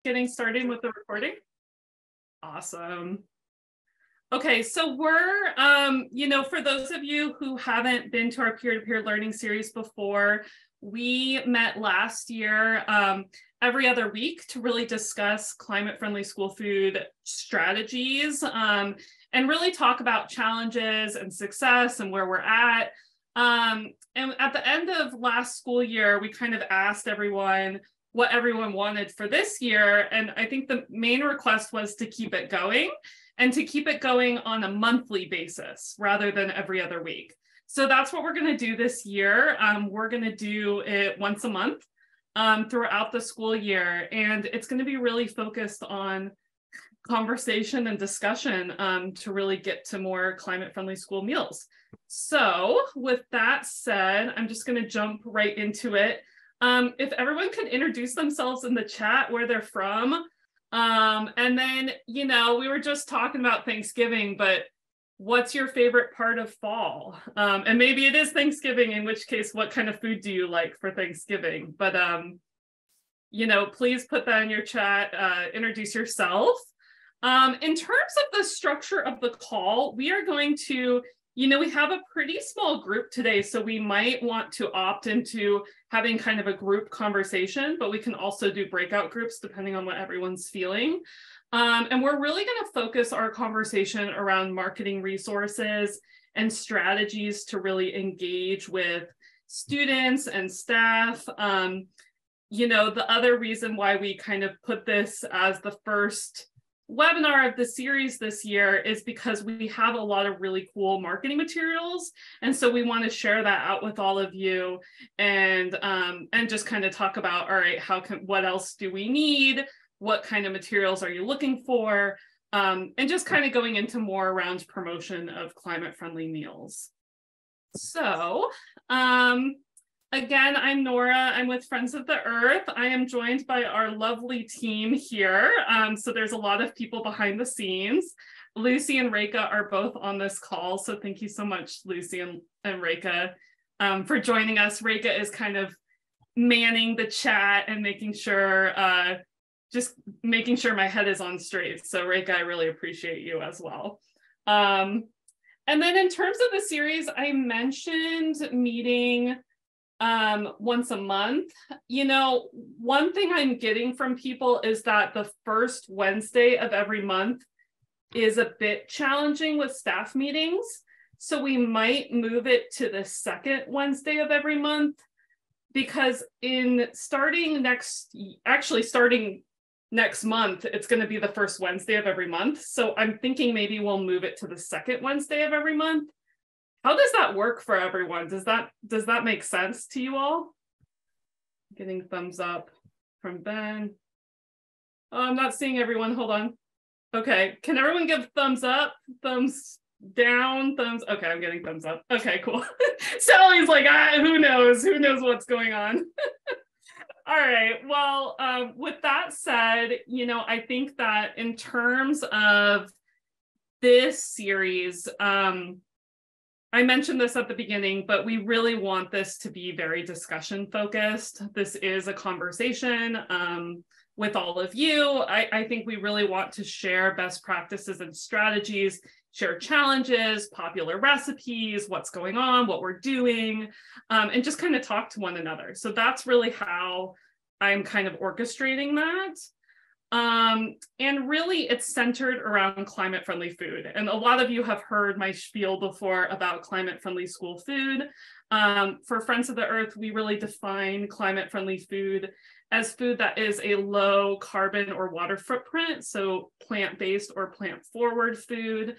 getting started with the recording? Awesome. Okay, so we're, for those of you who haven't been to our peer-to-peer learning series before, we met last year every other week to really discuss climate-friendly school food strategies and really talk about challenges and success and where we're at. And at the end of last school year, we kind of asked everyone what everyone wanted for this year. And I think the main request was to keep it going and to keep it going on a monthly basis rather than every other week. So that's what we're going to do this year. We're going to do it once a month throughout the school year. And it's going to be really focused on conversation and discussion to really get to more climate-friendly school meals. So with that said, I'm just going to jump right into it. If everyone could introduce themselves in the chat, where they're from. And then, we were just talking about Thanksgiving, but what's your favorite part of fall? And maybe it is Thanksgiving, in which case, what kind of food do you like for Thanksgiving? But, please put that in your chat, introduce yourself. In terms of the structure of the call, we are going to, we have a pretty small group today, so we might want to opt into having kind of a group conversation, but we can also do breakout groups depending on what everyone's feeling. And we're really going to focus our conversation around marketing resources and strategies to really engage with students and staff. The other reason why we kind of put this as the first webinar of the series this year is because we have a lot of really cool marketing materials, and so we want to share that out with all of you and just kind of talk about, all right, what else do we need, what kind of materials are you looking for, and just kind of going into more around promotion of climate-friendly meals. So again, I'm Nora. I'm with Friends of the Earth. I am joined by our lovely team here. So there's a lot of people behind the scenes. Lucy and Reka are both on this call. So thank you so much, Lucy and Reka, for joining us. Reka is kind of manning the chat and making sure, just making sure my head is on straight. So Reka, I really appreciate you as well. And then in terms of the series, I mentioned meeting once a month. One thing I'm getting from people is that the first Wednesday of every month is a bit challenging with staff meetings. So we might move it to the second Wednesday of every month, because starting next month, it's going to be the first Wednesday of every month. So I'm thinking maybe we'll move it to the second Wednesday of every month. How does that work for everyone? Does that make sense to you all? Getting thumbs up from Ben. Oh, I'm not seeing everyone. Hold on. Okay, can everyone give thumbs up, thumbs down, thumbs? Okay, I'm getting thumbs up. Okay, cool. Sally's like, who knows? Who knows what's going on? All right. Well, with that said, I think that in terms of this series, I mentioned this at the beginning, but we really want this to be very discussion focused. This is a conversation with all of you. I think we really want to share best practices and strategies, share challenges, popular recipes, what's going on, what we're doing, and just kind of talk to one another. So that's really how I'm kind of orchestrating that. And really it's centered around climate-friendly food. And a lot of you have heard my spiel before about climate-friendly school food. For Friends of the Earth, we really define climate-friendly food as food that is a low carbon or water footprint, so plant-based or plant-forward food,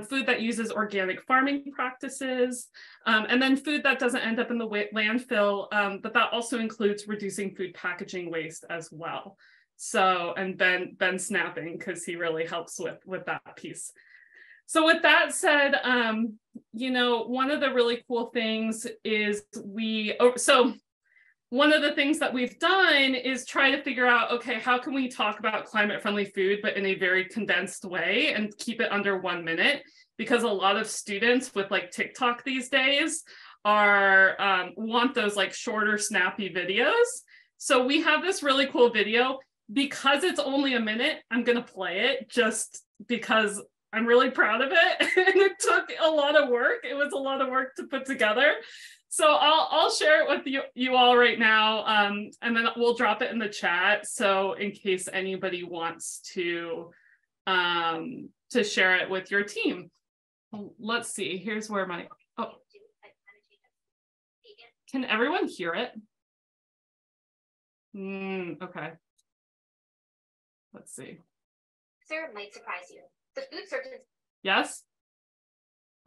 food that uses organic farming practices, and then food that doesn't end up in the landfill, but that also includes reducing food packaging waste as well. So, and Ben snapping because he really helps with that piece. So with that said, one of the really cool things is one of the things that we've done is try to figure out, okay, how can we talk about climate-friendly food, but in a very condensed way and keep it under 1 minute? Because a lot of students with like TikTok these days want those like shorter, snappy videos. So we have this really cool video. because it's only a minute, I'm going to play it just because I'm really proud of it. And it took a lot of work. It was a lot of work to put together. So I'll share it with you all right now, and then we'll drop it in the chat. So in case anybody wants to share it with your team. Let's see, here's where my, oh, can everyone hear it? Okay. Let's see. Answer might surprise you. The food surgeons. Yes?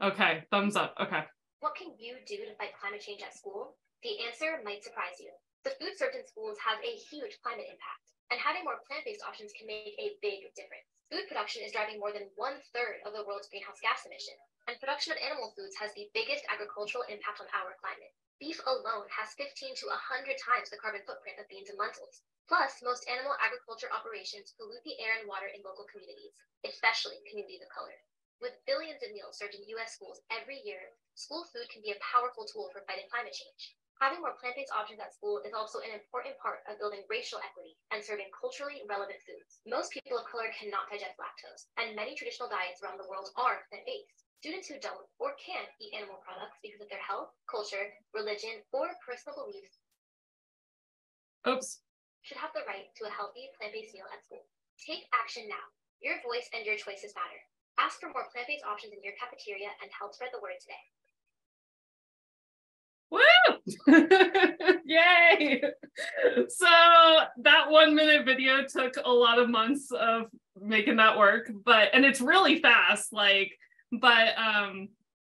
Okay, thumbs up, okay. What can you do to fight climate change at school? The answer might surprise you. The food certain schools have a huge climate impact, and having more plant-based options can make a big difference. Food production is driving more than 1/3 of the world's greenhouse gas emissions, and production of animal foods has the biggest agricultural impact on our climate. Beef alone has 15 to 100 times the carbon footprint of beans and lentils. Plus, most animal agriculture operations pollute the air and water in local communities, especially communities of color. With billions of meals served in U.S. schools every year, school food can be a powerful tool for fighting climate change. Having more plant-based options at school is also an important part of building racial equity and serving culturally relevant foods. Most people of color cannot digest lactose, and many traditional diets around the world are plant-based. Students who don't or can't eat animal products because of their health, culture, religion, or personal beliefs should have the right to a healthy plant-based meal at school. Take action now. Your voice and your choices matter. Ask for more plant-based options in your cafeteria and help spread the word today. Woo! Yay! So that 1 minute video took a lot of months of making that work, and it's really fast, and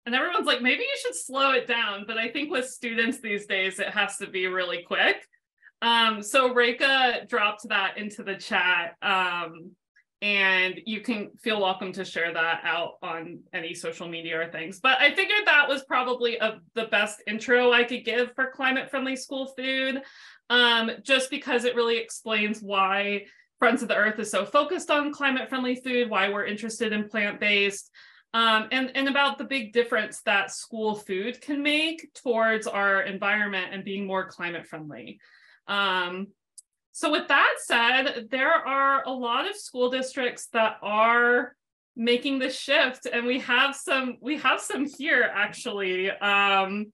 everyone's like, maybe you should slow it down. But I think with students these days, it has to be really quick. So Reka dropped that into the chat. And you can feel welcome to share that out on any social media or things. But I figured that was probably the best intro I could give for climate-friendly school food, just because it really explains why Friends of the Earth is so focused on climate-friendly food, why we're interested in plant-based, and about the big difference that school food can make towards our environment and being more climate-friendly. So with that said, there are a lot of school districts that are making the shift, and we have some here actually. I don't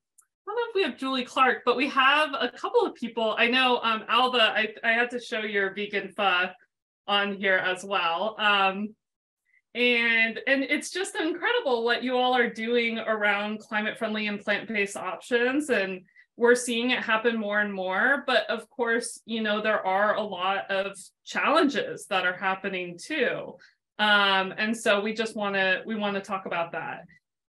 know if we have Julie Clark, but we have a couple of people. I know Alva, I had to show your vegan pho on here as well. And it's just incredible what you all are doing around climate-friendly and plant-based options, and we're seeing it happen more and more. But of course, there are a lot of challenges that are happening too. And so we want to talk about that.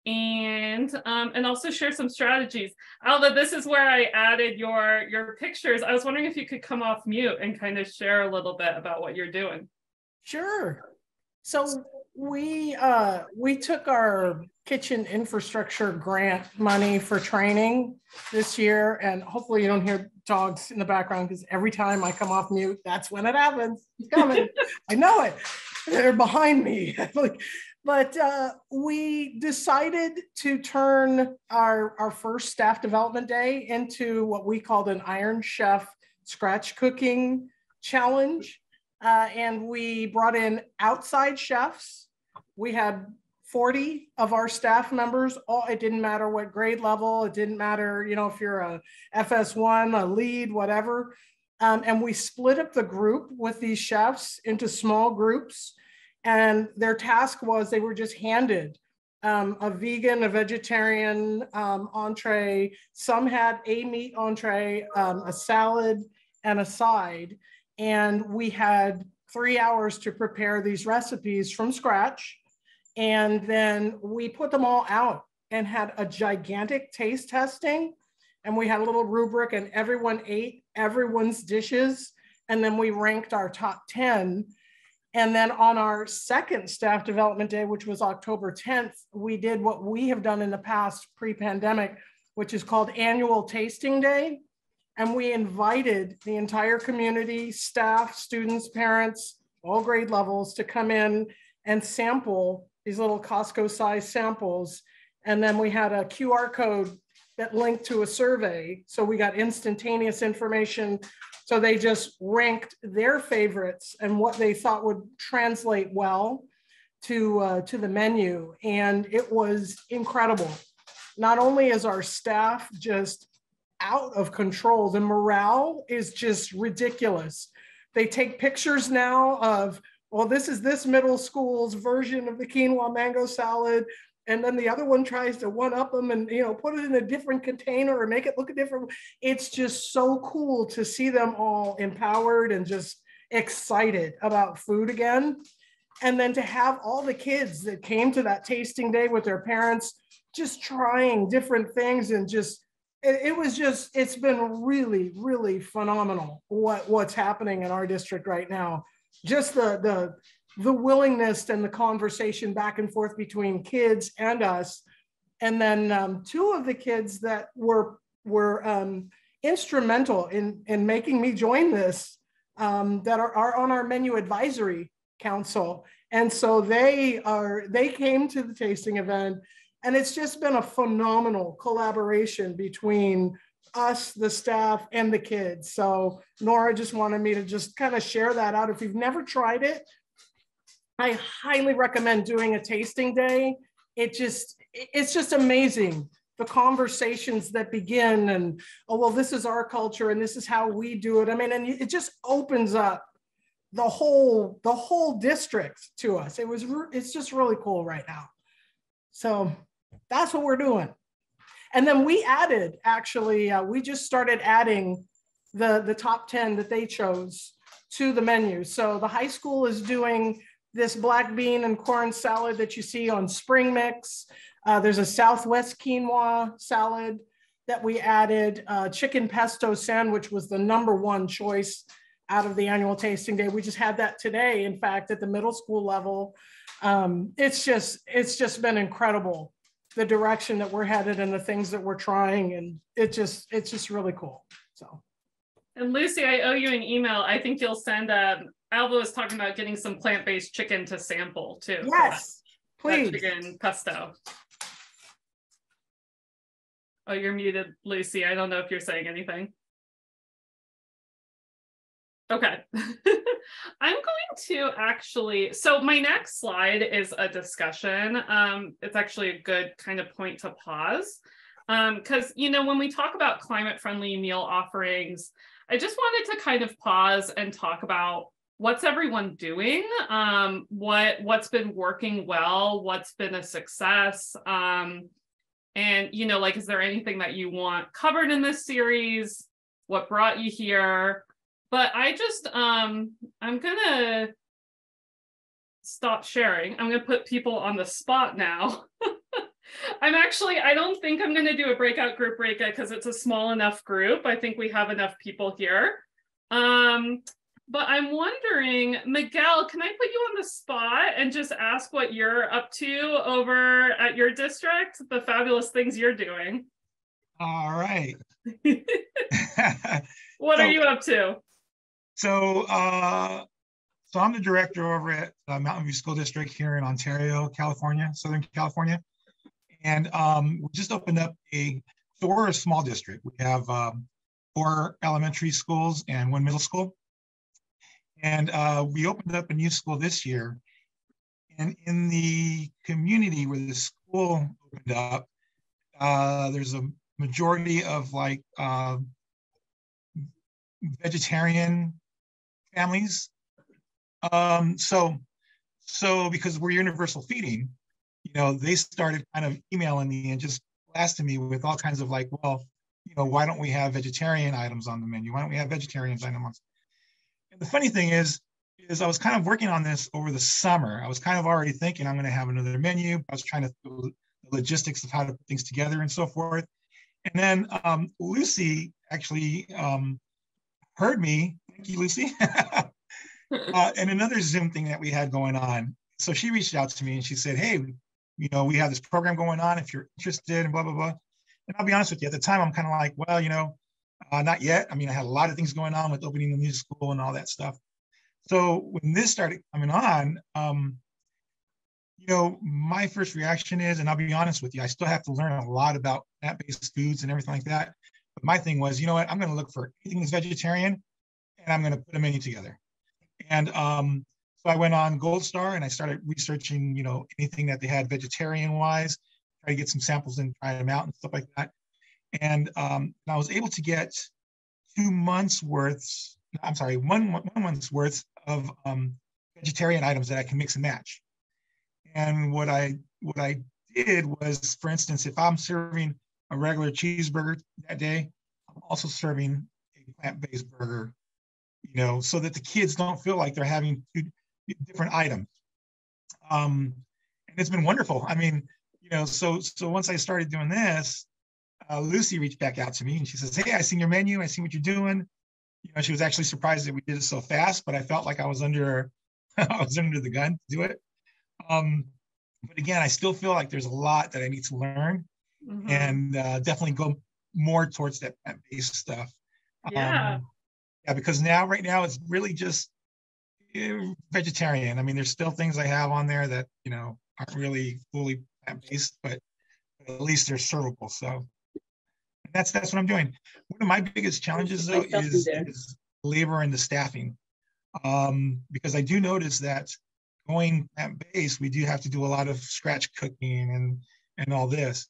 And also share some strategies. Alva, this is where I added your pictures. I was wondering if you could come off mute and kind of share a little bit about what you're doing. Sure. So we took our kitchen infrastructure grant money for training this year, and hopefully you don't hear dogs in the background, because every time I come off mute, that's when it happens. It's coming. I know it. They're behind me. But we decided to turn our first staff development day into what we called an Iron Chef scratch cooking challenge. And we brought in outside chefs. We had 40 of our staff members. It didn't matter what grade level. It didn't matter, if you're a FS1, a lead, whatever. And we split up the group with these chefs into small groups. And their task was they were just handed a vegan, a vegetarian entree. Some had a meat entree, a salad, and a side. And we had 3 hours to prepare these recipes from scratch. And then we put them all out and had a gigantic taste testing. And we had a little rubric, and everyone ate everyone's dishes. And then we ranked our top 10. And then on our second staff development day, which was October 10th, we did what we have done in the past pre-pandemic, which is called Annual Tasting Day. And we invited the entire community, staff, students, parents, all grade levels, to come in and sample these little Costco-sized samples. And then we had a QR code that linked to a survey. So we got instantaneous information So they just ranked their favorites and what they thought would translate well to the menu. And it was incredible. Not only is our staff just out of control, the morale is just ridiculous. They take pictures now of, well, this is this middle school's version of the quinoa mango salad. And then the other one tries to one up them and, you know, put it in a different container or make it look a different. It's just so cool to see them all empowered and just excited about food again. And then to have all the kids that came to that tasting day with their parents, just trying different things and just, it was just, it's been really, really phenomenal what's happening in our district right now. Just the willingness and the conversation back and forth between kids and us. And then two of the kids that were instrumental in making me join this, that are on our menu advisory council. And so they came to the tasting event, and it's just been a phenomenal collaboration between us, the staff, and the kids. So Nora just wanted me to just kind of share that out. If you've never tried it, I highly recommend doing a tasting day. It's just amazing. The conversations that begin and, oh, well, this is our culture and this is how we do it. I mean, and it just opens up the whole district to us. It's just really cool right now. So that's what we're doing. And then we added, actually, we just started adding the top 10 that they chose to the menu. So the high school is doing this black bean and corn salad that you see on Spring Mix. There's a Southwest quinoa salad that we added. Chicken pesto sandwich was the #1 choice out of the annual tasting day. We just had that today, in fact, at the middle school level. It's just been incredible, the direction that we're headed and the things that we're trying. And it's just really cool. So. And Lucy, I owe you an email. I think you'll send, Alva was talking about getting some plant-based chicken to sample too. Yes, please. That chicken pesto. Oh, you're muted, Lucy. I don't know if you're saying anything. Okay. I'm going to actually, so my next slide is a discussion. It's actually a good kind of point to pause. Because, you know, when we talk about climate-friendly meal offerings, I just wanted to kind of pause and talk about what's everyone doing, what's been working well, what's been a success, and, you know, like, is there anything that you want covered in this series? What brought you here? But I just, I'm gonna stop sharing. I'm gonna put people on the spot now. I don't think I'm gonna do a breakout group because it's a small enough group. I think we have enough people here. But I'm wondering, Miguel, can I put you on the spot and just ask what you're up to over at your district, the fabulous things you're doing? All right. What are you up to? So I'm the director over at Mountain View School District here in Ontario, California, Southern California. And we just opened up so we're a small district. We have 4 elementary schools and 1 middle school. And we opened up a new school this year. And in the community where the school opened up, there's a majority of like vegetarian families. So because we're universal feeding, you know, they started kind of emailing me and just blasting me with all kinds of like, well, you know, why don't we have vegetarian items on the menu? Why don't we have vegetarian items? And the funny thing is I was kind of working on this over the summer. I was kind of already thinking I'm going to have another menu. I was trying to do the logistics of how to put things together and so forth. And then Lucy actually heard me. Thank you, Lucy. And another Zoom thing that we had going on. So she reached out to me and she said, hey, you know, we have this program going on if you're interested and blah, blah, blah. And I'll be honest with you, at the time, I'm kind of like, well, you know, not yet. I mean, I had a lot of things going on with opening the new school and all that stuff. So when this started coming on, you know, my first reaction is, and I'll be honest with you, I still have to learn a lot about plant-based foods and everything like that. But my thing was, you know what, I'm going to look for anything that's vegetarian and I'm going to put a menu together. And so I went on Gold Star and I started researching, anything that they had vegetarian wise, try to get some samples and try them out and stuff like that. And I was able to get 2 months worth, I'm sorry, one month's worth of vegetarian items that I can mix and match. And what I did was, for instance, if I'm serving a regular cheeseburger that day, I'm also serving a plant-based burger, so that the kids don't feel like they're having 2 different items. And it's been wonderful. I mean, so once I started doing this, Lucy reached back out to me and she says, "Hey, I seen your menu. I seen what you're doing." She was actually surprised that we did it so fast, but I felt like I was under the gun to do it. But again, I still feel like there's a lot that I need to learn, and definitely go more towards that plant-based stuff. Yeah. Yeah, because right now it's really just vegetarian. I mean, there's still things I have on there that, aren't really fully plant-based, but at least they're servable. So that's what I'm doing. One of my biggest challenges though is labor and the staffing. Because I do notice that going plant-based, we do have to do a lot of scratch cooking and all this.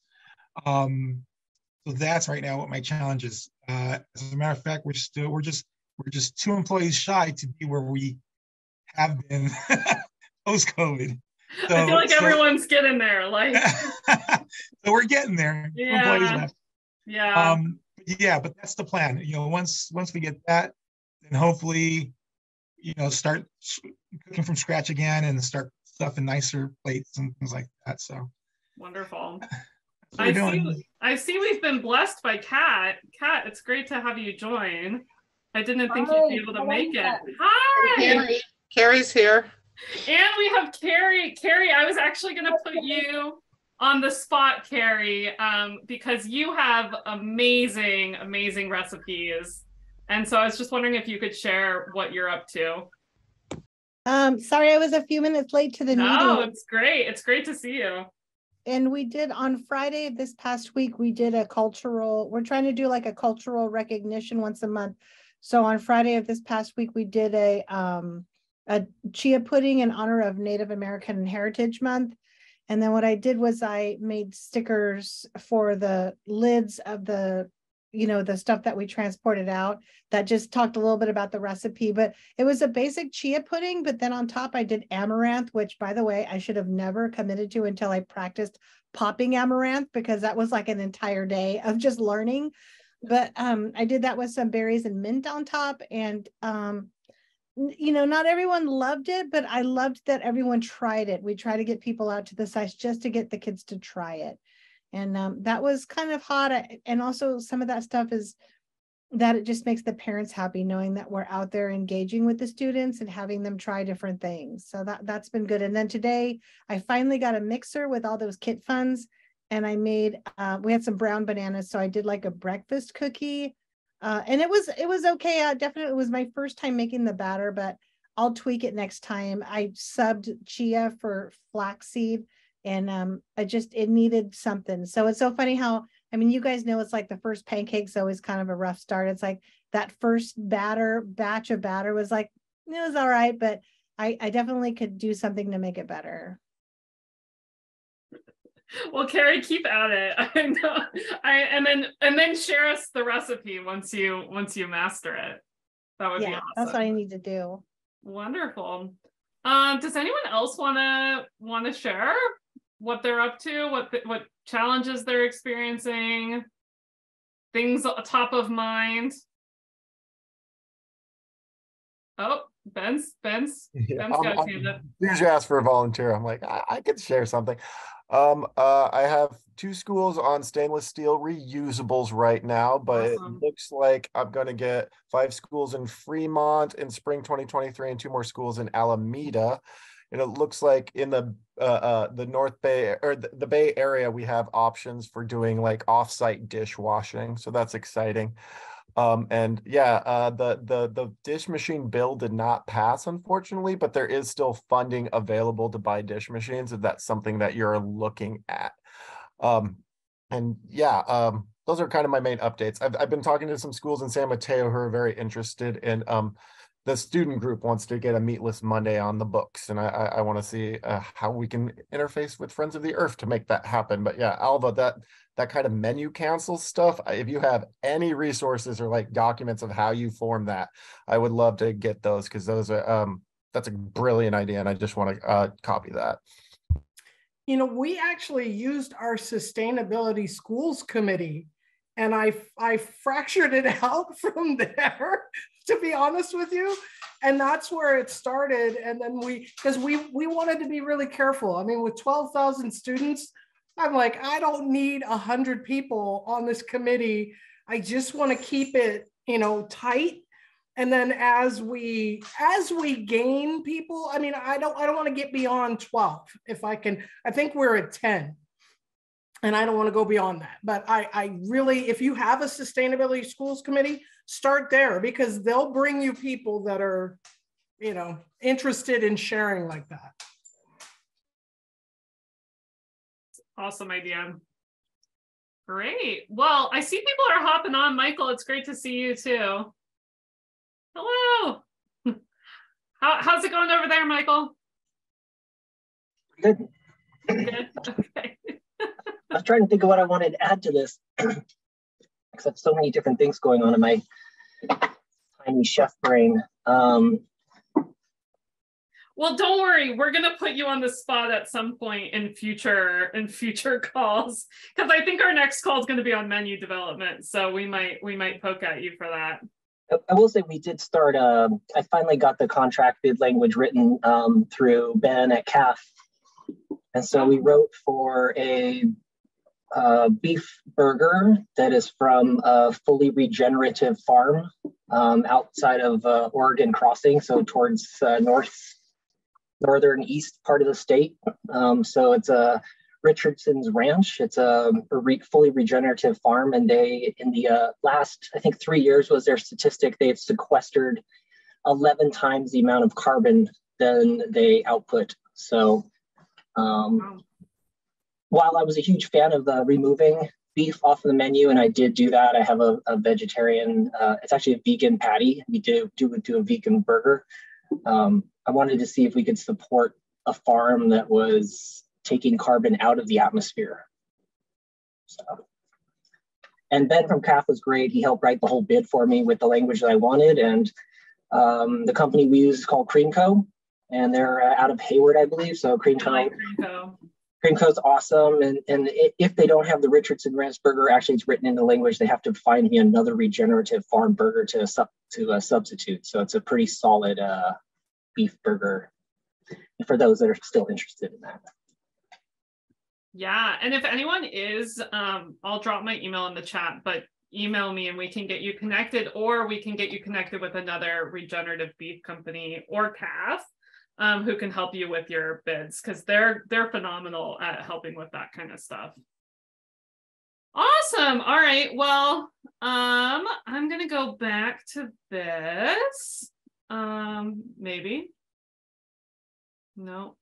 So that's right now what my challenge is. As a matter of fact, we're just 2 employees shy to be where we have been post-COVID. So, I feel like everyone's getting there. Like, so we're getting there. Yeah. 2 employees left. Yeah. But that's the plan. Once we get that, then hopefully, start cooking from scratch again and start stuffing nicer plates and things like that. So Wonderful. I see we've been blessed by Kat. Kat, it's great to have you join. I didn't think you'd be able to make it. Hi. Carrie's here. And we have Carrie. Carrie, I was actually going to put you on the spot, Carrie, because you have amazing, amazing recipes. And so I was just wondering if you could share what you're up to. Sorry, I was a few minutes late to the meeting. No, it's great. It's great to see you. And we did on Friday this past week, we're trying to do like a cultural recognition once a month. So on Friday of this past week, we did a chia pudding in honor of Native American Heritage Month. And then what I did was I made stickers for the lids of the stuff that we transported out that just talked a little bit about the recipe, but it was a basic chia pudding. But then on top, I did amaranth, which by the way, I should have never committed to until I practiced popping amaranth, because that was like an entire day of just learning. But I did that with some berries and mint on top. And, not everyone loved it, but I loved that everyone tried it. We try to get people out to the sites just to get the kids to try it. And that was kind of hot. And also some of that stuff is that it just makes the parents happy knowing that we're out there engaging with the students and having them try different things. So that's been good. And then today I finally got a mixer with all those kit funds, and I made, we had some brown bananas. So I did like a breakfast cookie, and it was okay. Definitely, it was my first time making the batter, but I'll tweak it next time. I subbed chia for flaxseed, and it needed something. So it's so funny how, you guys know it's like the first pancake's always kind of a rough start. It's like that first batch of batter was like, it was all right, but I definitely could do something to make it better. Well, Carrie, keep at it. I know. And then share us the recipe once you master it. That would be awesome. That's what I need to do. Wonderful. Does anyone else want to share what they're up to, what challenges they're experiencing, things top of mind? Oh, Ben's got his hand up. You asked for a volunteer. I'm like, I could share something. I have 2 schools on stainless steel reusables right now, but Awesome. It looks like I'm going to get 5 schools in Fremont in spring 2023 and 2 more schools in Alameda. And it looks like in the North Bay or the Bay Area, we have options for doing like offsite dishwashing. So that's exciting. The dish machine bill did not pass, unfortunately, but there is still funding available to buy dish machines if that's something that you're looking at. Those those are kind of my main updates. I've been talking to some schools in San Mateo who are very interested in the student group wants to get a Meatless Monday on the books, and I want to see how we can interface with Friends of the Earth to make that happen. But yeah, Alva, that kind of menu cancel stuff, if you have any resources or like documents of how you form that, I would love to get those, because those are that's a brilliant idea, and I just want to copy that. You know, we actually used our sustainability schools committee, and I fractured it out from there, to be honest with you. And that's where it started. And then because we wanted to be really careful. I mean, with 12,000 students, I'm like, I don't need 100 people on this committee. I just want to keep it, you know, tight. And then as we gain people, I mean, I don't want to get beyond 12 if I can. I think we're at 10. And I don't want to go beyond that. But I really, if you have a sustainability schools committee, start there, because they'll bring you people that are, you know, interested in sharing like that. Awesome idea. Great. Well, I see people are hopping on. Michael, it's great to see you too. Hello. How's it going over there, Michael? Good. Good. Okay. I was trying to think of what I wanted to add to this, because I have so many different things going on in my tiny chef brain. Well, don't worry. We're gonna put you on the spot at some point in future calls, because I think our next call is going to be on menu development. So we might poke at you for that. I will say we did start. I finally got the contract bid language written through Ben at CAF, and so we wrote for a beef burger that is from a fully regenerative farm outside of Oregon Crossing, so towards northern east part of the state. So it's a Richardson's Ranch. It's a fully regenerative farm, and they, in the last, I think 3 years was their statistic, they've sequestered 11 times the amount of carbon than they output. So while I was a huge fan of removing beef off of the menu, and I did do that, I have a vegetarian, it's actually a vegan patty. We do a vegan burger. I wanted to see if we could support a farm that was taking carbon out of the atmosphere. So, and Ben from CAF was great. He helped write the whole bid for me with the language that I wanted. And the company we use is called Creamco, and they're out of Hayward, I believe. So Creamco. Creamco's awesome. And if they don't have the Richardson Ranch burger, actually it's written in the language, they have to find me another regenerative farm burger to substitute. So it's a pretty solid beef burger for those that are still interested in that. Yeah, and if anyone is, I'll drop my email in the chat, but email me and we can get you connected, or we can get you connected with another regenerative beef company or CAF who can help you with your bids, because they're phenomenal at helping with that kind of stuff. Awesome. All right. Well, I'm gonna go back to this. Maybe. No,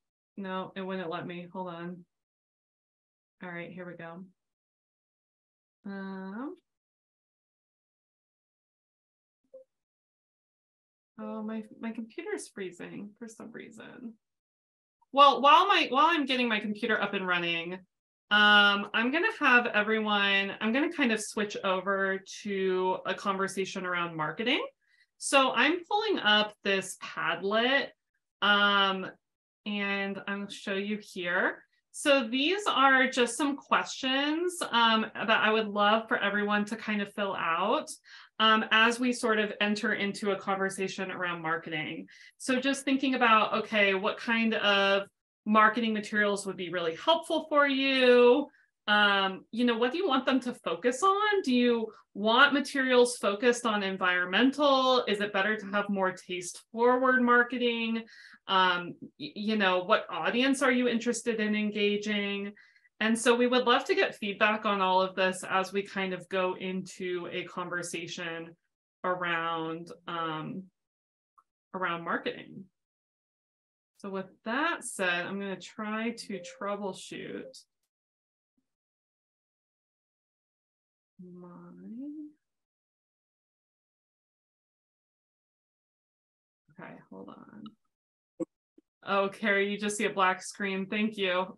it wouldn't let me. Hold on. All right, here we go. Oh, my computer's freezing for some reason. Well, while I'm getting my computer up and running, I'm gonna have everyone, I'm gonna kind of switch over to a conversation around marketing. So I'm pulling up this Padlet, and I'll show you here. So these are just some questions that I would love for everyone to kind of fill out as we sort of enter into a conversation around marketing. So just thinking about, okay, what kind of marketing materials would be really helpful for you? You know, what do you want them to focus on? Do you want materials focused on environmental? Is it better to have more taste forward marketing? You know, what audience are you interested in engaging? And so we would love to get feedback on all of this as we kind of go into a conversation around, around marketing. So with that said, I'm going to try to troubleshoot mine. Okay, hold on. Oh, Carrie, you just see a black screen. Thank you. All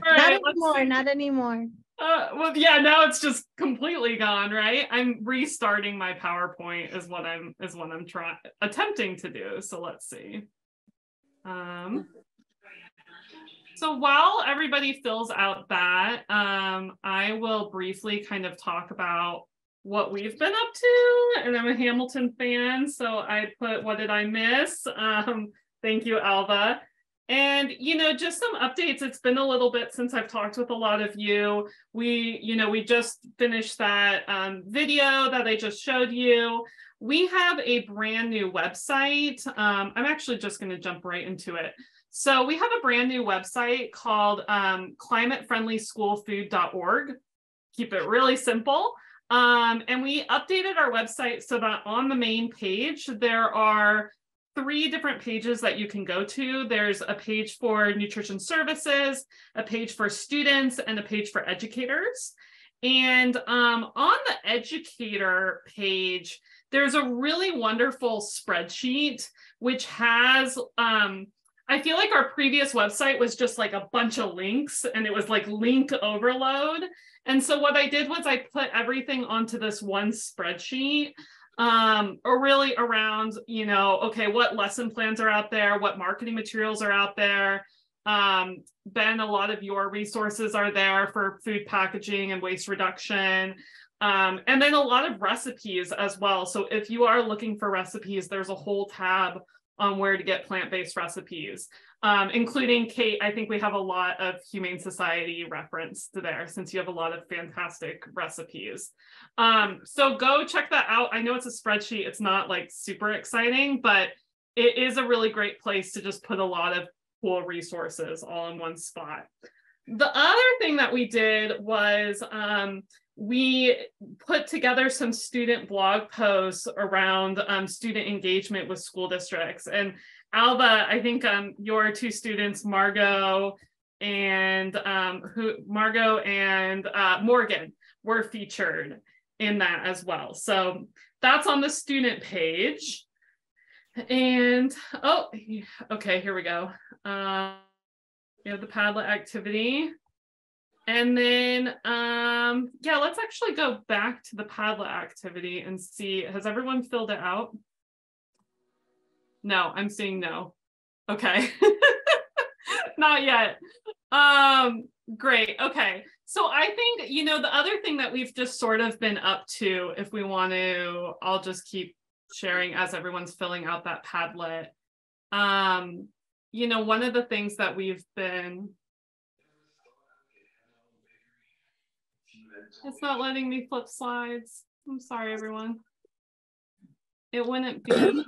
right, not anymore. Well, yeah, now it's just completely gone, right? I'm restarting my PowerPoint is what I'm attempting to do. So let's see. So while everybody fills out that, I will briefly kind of talk about what we've been up to. And I'm a Hamilton fan, so I put, what did I miss? Thank you, Alva. And, just some updates. It's been a little bit since I've talked with a lot of you. We just finished that video that I just showed you. We have a brand new website. I'm actually just going to jump right into it. So we have a brand new website called climatefriendlyschoolfood.org. Keep it really simple. And we updated our website so that on the main page, there are 3 different pages that you can go to. There's a page for nutrition services, a page for students, and a page for educators. And on the educator page, there's a really wonderful spreadsheet, which has, I feel like our previous website was just like a bunch of links and it was like link overload. And so what I did was I put everything onto this one spreadsheet, or really around, okay, what lesson plans are out there, what marketing materials are out there. Ben, a lot of your resources are there for food packaging and waste reduction. And then a lot of recipes as well. So if you are looking for recipes, there's a whole tab on where to get plant-based recipes, including Kate. I think we have a lot of Humane Society reference to there since you have a lot of fantastic recipes. So go check that out. I know it's a spreadsheet. It's not like super exciting, but it is a really great place to just put a lot of cool resources all in one spot. The other thing that we did was we put together some student blog posts around student engagement with school districts. And Alva, I think your 2 students, Margot and Morgan, were featured in that as well. So that's on the student page. And, oh, okay, here we go. We have the Padlet activity. And then, yeah, let's actually go back to the Padlet activity and see, has everyone filled it out? No, I'm seeing no. Okay. Not yet. Great. Okay. So I think, the other thing that we've just sort of been up to, if we want to, I'll just keep sharing as everyone's filling out that Padlet. One of the things that we've been, it's not letting me flip slides. I'm sorry, everyone. It wouldn't be.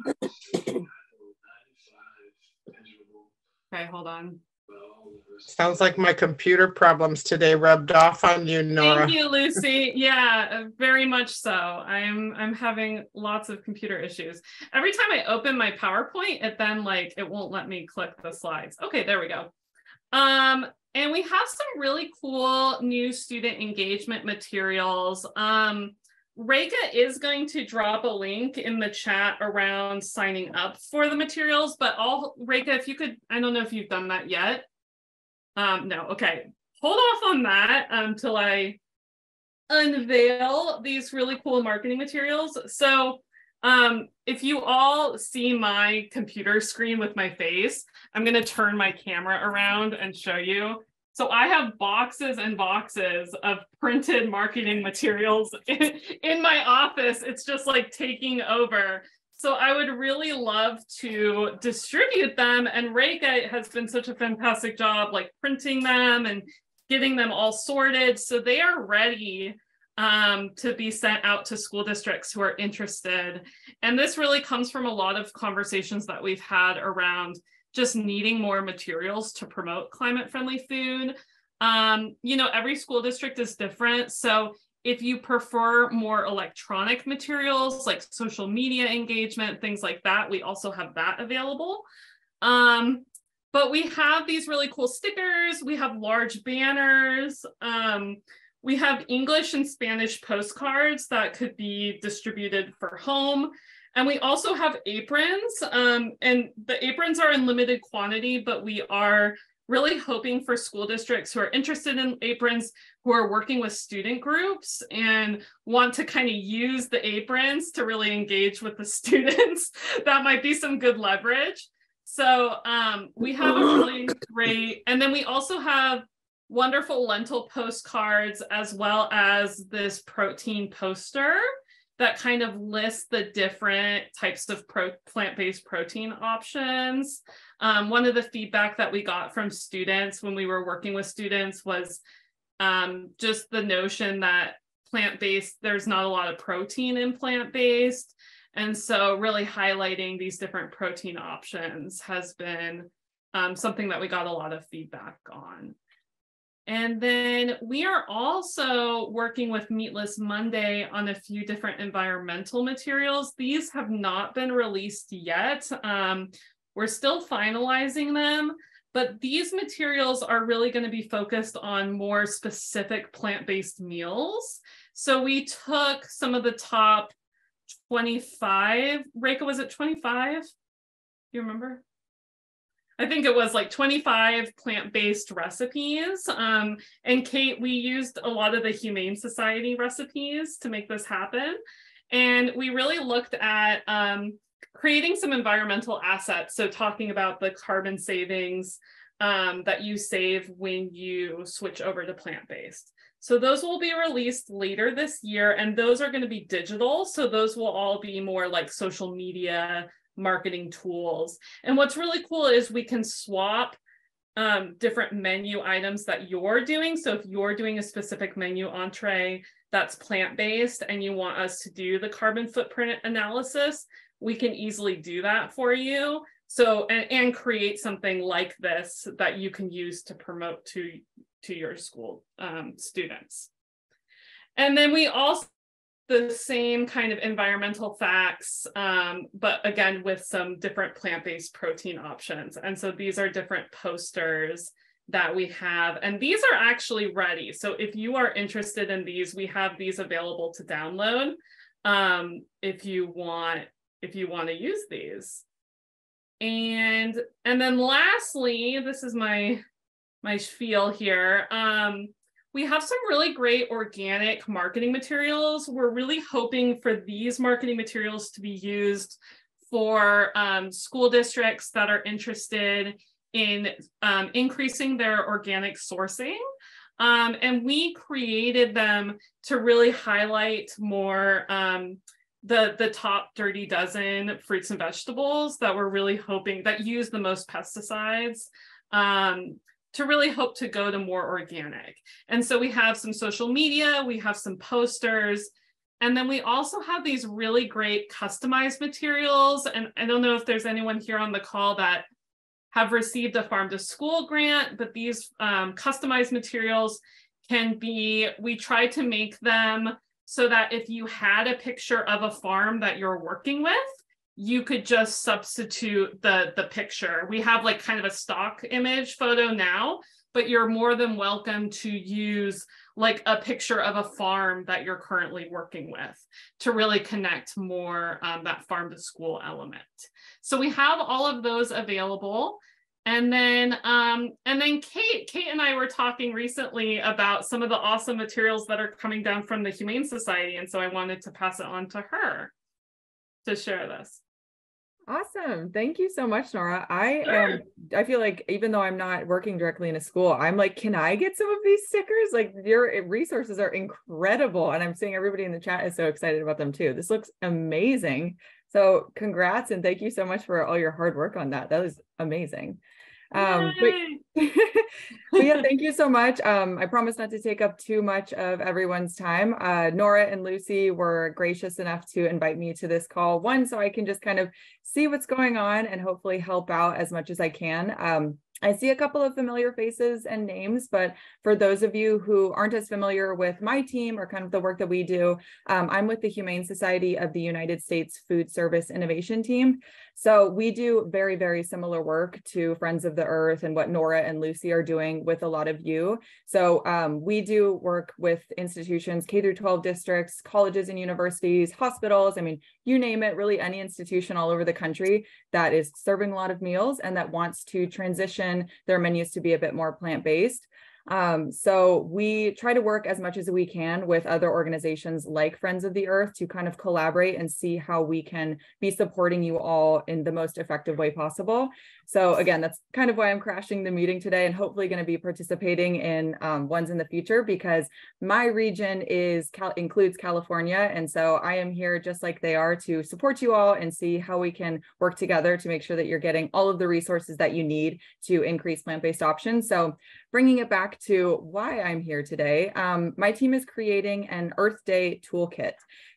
Okay, hold on. Sounds like my computer problems today rubbed off on you, Nora. Thank you, Lucy. Yeah, very much so. I'm having lots of computer issues. Every time I open my PowerPoint, it then it won't let me click the slides. Okay, there we go. And we have some really cool new student engagement materials. Reka is going to drop a link in the chat around signing up for the materials, but Reka, if you could, I don't know if you've done that yet. No, okay. Hold off on that until I unveil these really cool marketing materials. So if you all see my computer screen with my face, I'm going to turn my camera around and show you. So I have boxes and boxes of printed marketing materials in my office. It's just like taking over. So I would really love to distribute them. And Reka has been such a fantastic job printing them and getting them all sorted. So they are ready to be sent out to school districts who are interested. And this really comes from a lot of conversations that we've had around just needing more materials to promote climate-friendly food. Every school district is different. So if you prefer more electronic materials like social media engagement, things like that, we also have that available. But we have these really cool stickers. We have large banners. We have English and Spanish postcards that could be distributed for home. And we also have aprons, and the aprons are in limited quantity, but we are really hoping for school districts who are interested in aprons, who are working with student groups and want to kind of use the aprons to really engage with the students. That might be some good leverage. So we have a really great, and then we also have wonderful lentil postcards, as well as this protein poster that kind of lists the different types of plant-based protein options. One of the feedback that we got from students when we were working with students was just the notion that plant-based, there's not a lot of protein in plant-based. And so really highlighting these different protein options has been something that we got a lot of feedback on. And then we are also working with Meatless Monday on a few different environmental materials. These have not been released yet. We're still finalizing them, but these materials are really going to be focused on more specific plant-based meals. So we took some of the top 25, Reika, was it 25? You remember? I think it was like 25 plant-based recipes. And Kate, we used a lot of the Humane Society recipes to make this happen. And we really looked at creating some environmental assets. So talking about the carbon savings that you save when you switch over to plant-based. So those will be released later this year, and those are going to be digital. So those will all be more like social media marketing tools. And what's really cool is we can swap different menu items that you're doing. So if you're doing a specific menu entree that's plant-based and you want us to do the carbon footprint analysis, we can easily do that for you. So, and create something like this that you can use to promote to your school students. And then we also the same kind of environmental facts, but again, with some different plant-based protein options. And so these are different posters that we have, and these are actually ready. So if you are interested in these, we have these available to download if you want to use these. And then lastly, this is my spiel here. We have some really great organic marketing materials. We're really hoping for these marketing materials to be used for school districts that are interested in increasing their organic sourcing. And we created them to really highlight more the top dirty dozen fruits and vegetables that we're really hoping that use the most pesticides. To really hope to go to more organic. And so we have some social media, we have some posters, and then we also have these really great customized materials. And I don't know if there's anyone here on the call that have received a farm to school grant, but these customized materials can be, we try to make them so that if you had a picture of a farm that you're working with, you could just substitute the picture. We have like kind of a stock image photo now, but you're more than welcome to use like a picture of a farm that you're currently working with to really connect more that farm to school element. So we have all of those available. And then Kate and I were talking recently about some of the awesome materials that are coming down from the Humane Society. And so I wanted to pass it on to her to share this. Awesome. Thank you so much, Nora. I feel like even though I'm not working directly in a school, I'm like, can I get some of these stickers? Like your resources are incredible. And I'm seeing everybody in the chat is so excited about them too. This looks amazing. So congrats. And thank you so much for all your hard work on that. That was amazing. But yeah, thank you so much. I promise not to take up too much of everyone's time. Nora and Lucy were gracious enough to invite me to this call, one, so I can just kind of see what's going on and hopefully help out as much as I can. I see a couple of familiar faces and names, but for those of you who aren't as familiar with my team or kind of the work that we do, I'm with the Humane Society of the United States Food Service Innovation Team. So we do very, very similar work to Friends of the Earth and what Nora and Lucy are doing with a lot of you. So we do work with institutions, K through 12 districts, colleges and universities, hospitals. I mean, you name it, really any institution all over the country that is serving a lot of meals and that wants to transition their menus to be a bit more plant-based. So we try to work as much as we can with other organizations like Friends of the Earth to kind of collaborate and see how we can be supporting you all in the most effective way possible. So again, that's kind of why I'm crashing the meeting today and hopefully going to be participating in ones in the future, because my region includes California. And so I am here just like they are to support you all and see how we can work together to make sure that you're getting all of the resources that you need to increase plant-based options. So bringing it back to why I'm here today, my team is creating an Earth Day toolkit.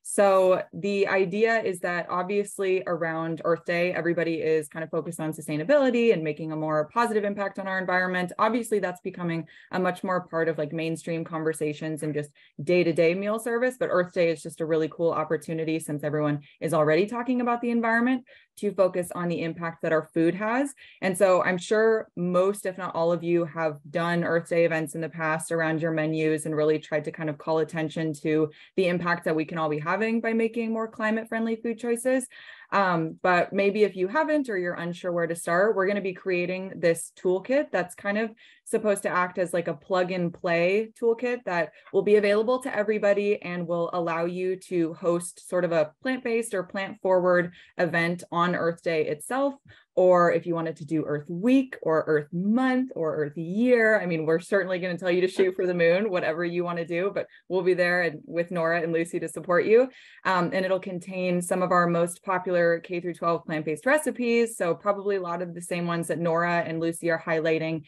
So the idea is that obviously around Earth Day, everybody is kind of focused on sustainability and making a more positive impact on our environment. Obviously, that's becoming a much more part of like mainstream conversations and just day-to-day meal service. But Earth Day is just a really cool opportunity, since everyone is already talking about the environment, to focus on the impact that our food has. And so I'm sure most, if not all of you, have done Earth Day events in the past around your menus and really tried to kind of call attention to the impact that we can all be having by making more climate-friendly food choices. But maybe if you haven't or you're unsure where to start, we're going to be creating this toolkit that's kind of supposed to act as like a plug and play toolkit that will be available to everybody and will allow you to host sort of a plant-based or plant-forward event on Earth Day itself. Or if you wanted to do Earth Week or Earth Month or Earth Year, I mean, we're certainly going to tell you to shoot for the moon, whatever you want to do, but we'll be there and with Nora and Lucy to support you. And it'll contain some of our most popular K through 12 plant-based recipes. So probably a lot of the same ones that Nora and Lucy are highlighting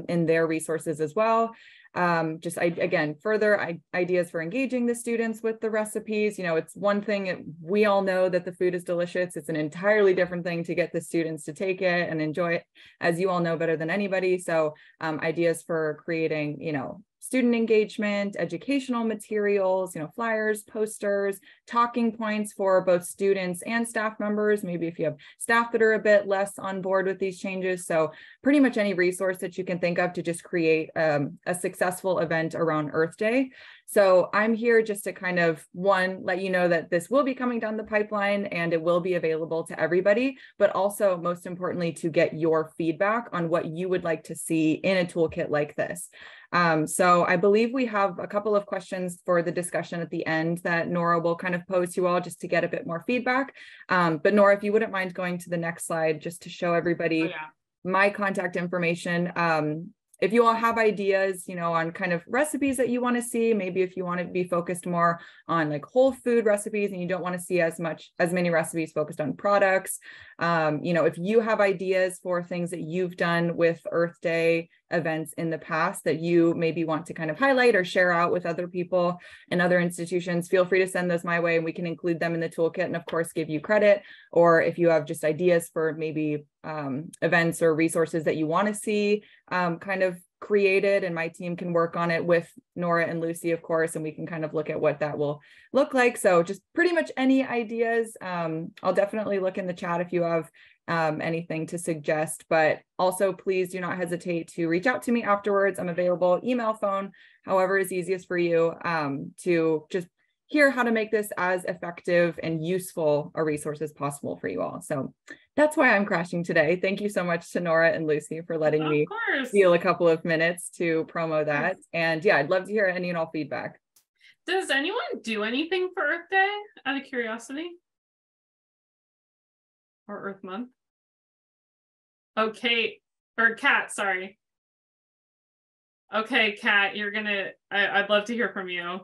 in their resources as well. Again, further ideas for engaging the students with the recipes. You know, it's one thing, we all know that the food is delicious. It's an entirely different thing to get the students to take it and enjoy it, as you all know better than anybody. So ideas for creating, you know, student engagement, educational materials, you know, flyers, posters, talking points for both students and staff members, maybe if you have staff that are a bit less on board with these changes. So pretty much any resource that you can think of to just create a successful event around Earth Day. So I'm here just to kind of, one, let you know that this will be coming down the pipeline and it will be available to everybody, but also most importantly, to get your feedback on what you would like to see in a toolkit like this. So I believe we have a couple of questions for the discussion at the end that Nora will kind of pose to you all just to get a bit more feedback. But Nora, if you wouldn't mind going to the next slide, just to show everybody my contact information. If you all have ideas, you know, on kind of recipes that you want to see, maybe if you want to be focused more on like whole food recipes and you don't want to see as many recipes focused on products, you know, if you have ideas for things that you've done with Earth Day events in the past that you maybe want to kind of highlight or share out with other people and other institutions, feel free to send those my way and we can include them in the toolkit and of course give you credit. Or if you have just ideas for maybe events or resources that you want to see kind of created, and my team can work on it with Nora and Lucy, of course, and we can kind of look at what that will look like. So just pretty much any ideas. I'll definitely look in the chat if you have anything to suggest, but also please do not hesitate to reach out to me afterwards. I'm available, email, phone, however is easiest for you, to just hear how to make this as effective and useful a resource as possible for you all. So that's why I'm crashing today. Thank you so much to Nora and Lucy for letting me steal a couple of minutes to promo that. And yeah, I'd love to hear any and all feedback. Does anyone do anything for Earth Day out of curiosity? Or Earth Month? Okay, or Kat, sorry. Okay, Kat, I'd love to hear from you.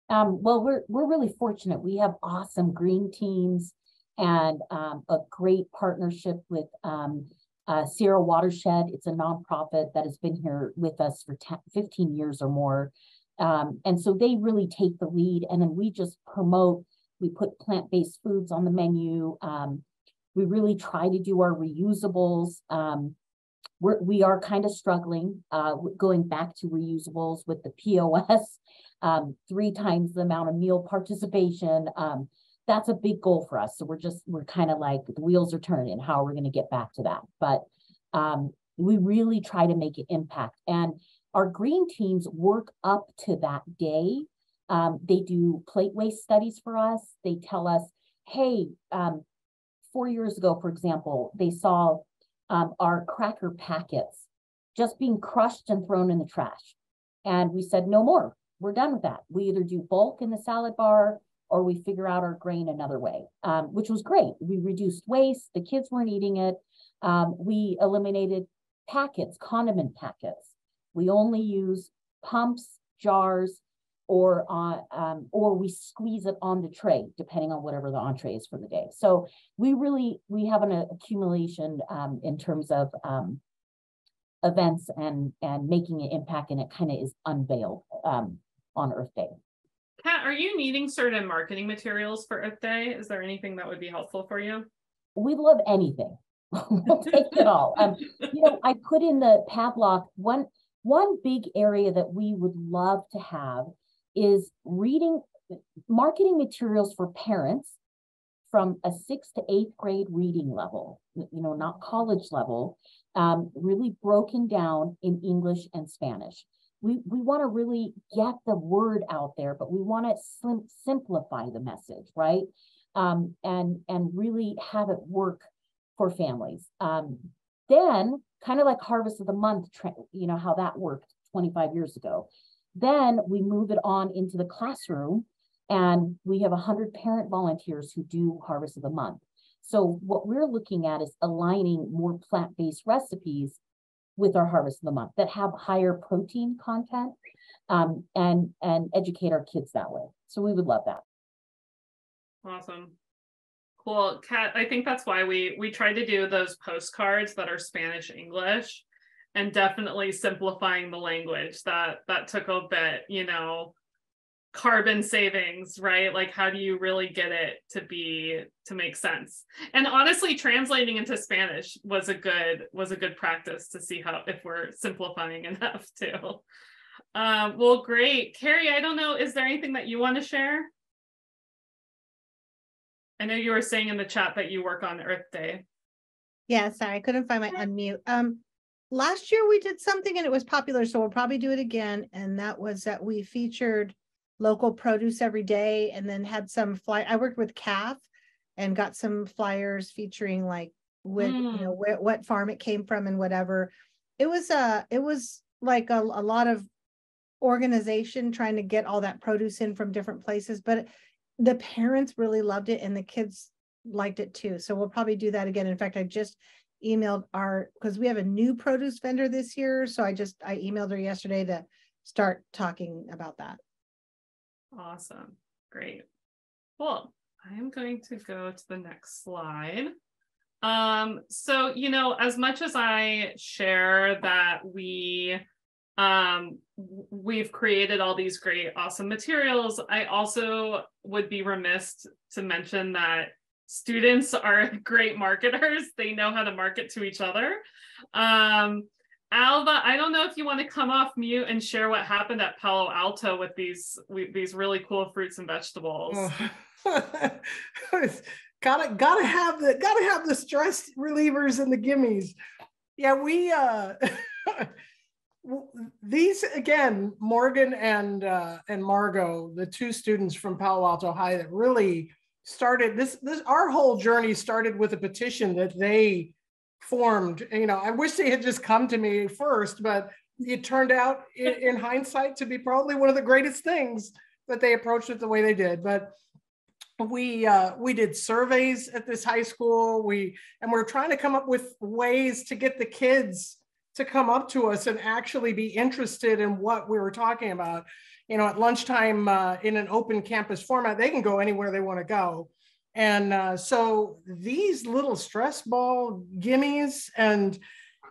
Well, we're really fortunate. We have awesome green teams and a great partnership with Sierra Watershed. It's a nonprofit that has been here with us for 15 years or more. And so they really take the lead, and then we just promote, we put plant-based foods on the menu. We really try to do our reusables. We are kind of struggling going back to reusables with the POS, 3 times the amount of meal participation. That's a big goal for us. So we're kind of like the wheels are turning. How are we going to get back to that? But we really try to make an impact. And our green teams work up to that day. They do plate waste studies for us. They tell us, hey, 4 years ago, for example, they saw our cracker packets just being crushed and thrown in the trash. And we said, no more. We're done with that. We either do bulk in the salad bar or we figure out our grain another way, which was great. We reduced waste. The kids weren't eating it. We eliminated packets, condiment packets. We only use pumps, jars, or we squeeze it on the tray, depending on whatever the entree is for the day. So we have an accumulation in terms of events and making an impact, and it kind of is unveiled on Earth Day. Kat, are you needing certain marketing materials for Earth Day? Is there anything that would be helpful for you? We love anything. We'll take it all. I put in the padlock, one big area that we would love to have is marketing materials for parents from a 6th to 8th grade reading level, not college level, really broken down in English and Spanish. We want to really get the word out there, but we want to simplify the message, right? And really have it work for families. Then, kind of like Harvest of the Month, how that worked 25 years ago. Then we move it on into the classroom, and we have 100 parent volunteers who do Harvest of the Month. So what we're looking at is aligning more plant-based recipes with our Harvest of the Month that have higher protein content, and educate our kids that way. So we would love that. Awesome. Cool. Kat, I think that's why we try to do those postcards that are Spanish English, and definitely simplifying the language. That took a bit, carbon savings, right? Like, how do you really get it to make sense? And honestly, translating into Spanish was a good practice to see if we're simplifying enough too. Well, great. Carrie, I don't know, is there anything that you want to share? I know you were saying in the chat that you work on Earth Day. Yeah, sorry, I couldn't find my unmute. Last year we did something and it was popular, so we'll probably do it again. And that was that we featured local produce every day, and then had some I worked with CAF and got some flyers featuring like what farm it came from and whatever. It was like a lot of organization trying to get all that produce in from different places, but the parents really loved it and the kids liked it too. So we'll probably do that again. In fact, I just emailed because we have a new produce vendor this year. So I emailed her yesterday to start talking about that. Awesome. Great. Cool. I am going to go to the next slide. So, as much as I share that we've created all these great, awesome materials, I also would be remiss to mention that students are great marketers. They know how to market to each other. Alva, I don't know if you want to come off mute and share what happened at Palo Alto with these really cool fruits and vegetables. gotta have the stress relievers and the gimmies. Yeah, we these, again, Morgan and Margot, the 2 students from Palo Alto High that really started this our whole journey started with a petition that they formed. I wish they had just come to me first, but it turned out in hindsight to be probably one of the greatest things that they approached it the way they did. But we did surveys at this high school. We're trying to come up with ways to get the kids to come up to us and actually be interested in what we were talking about. At lunchtime in an open campus format, they can go anywhere they want to go. And so these little stress ball gimmies and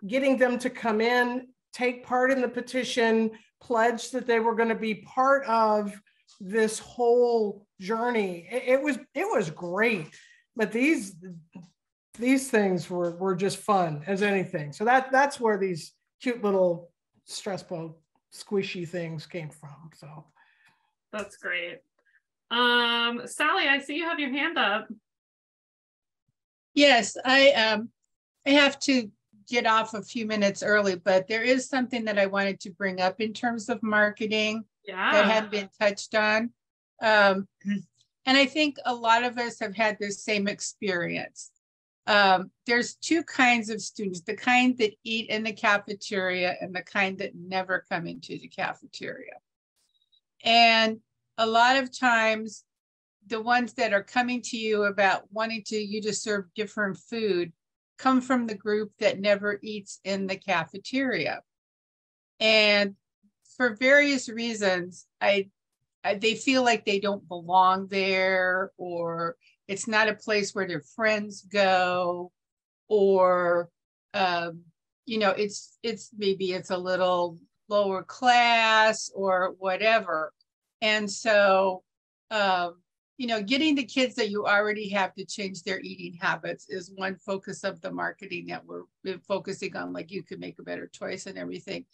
getting them to come in, take part in the petition, pledge that they were going to be part of this whole journey. It was great. But these these things were just fun as anything. So that's where these cute little stress ball squishy things came from. So that's great. Sally, I see you have your hand up. Yes, I have to get off a few minutes early, but there is something that I wanted to bring up in terms of marketing that hadn't been touched on. And I think a lot of us have had the same experience. There's two kinds of students, the kind that eat in the cafeteria and the kind that never come into the cafeteria. And a lot of times, the ones that are coming to you about wanting you to serve different food come from the group that never eats in the cafeteria. And for various reasons, they feel like they don't belong there, or it's not a place where their friends go, or you know, it's maybe it's a little lower class or whatever. And so you know, getting the kids that you already have to change their eating habits is one focus of the marketing that we're focusing on, like you could make a better choice and everything.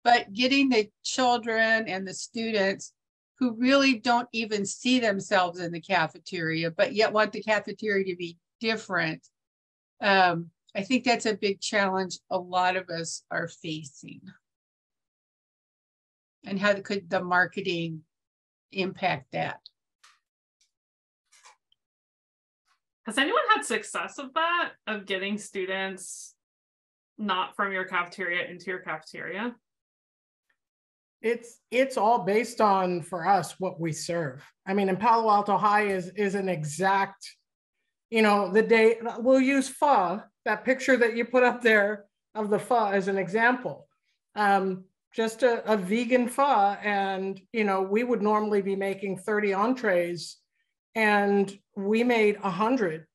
But getting the children and the students who really don't even see themselves in the cafeteria, but yet want the cafeteria to be different. I think that's a big challenge a lot of us are facing. And how could the marketing impact that? Has anyone had success of that, of getting students not from your cafeteria into your cafeteria? It's all based on, for us, what we serve. I mean, in Palo Alto High is an exact, you know, the day we'll use pho, that picture that you put up there of the pho as an example. Just a vegan pho, and you know, we would normally be making 30 entrees, and we made 100